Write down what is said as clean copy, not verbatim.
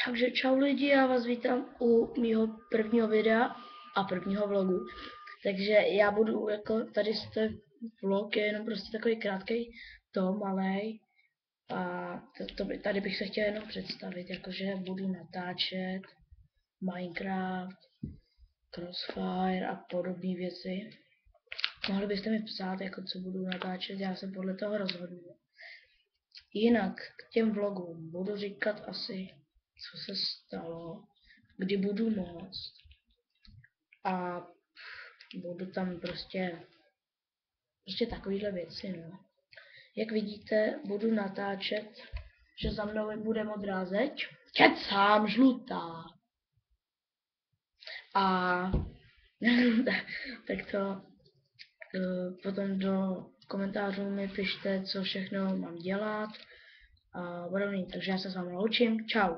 Takže čau lidi, já vás vítám u mýho prvního videa a prvního vlogu. Takže já budu jako, tady jste vlog, je jenom prostě takový krátký, malej. A tady bych se chtěl jenom představit, jakože budu natáčet Minecraft, Crossfire a podobné věci. Mohli byste mi psát, jako co budu natáčet, já se podle toho rozhodnu. Jinak k těm vlogům budu říkat asi, co se stalo, kdy budu moct. A budu tam prostě takovýhle věci, no. Jak vidíte, budu natáčet, že za mnou bude modrá zeď. Kecám, žlutá. A tak to potom do komentářů mi pište, co všechno mám dělat a podobně. Takže já se s vámi loučím. Čau.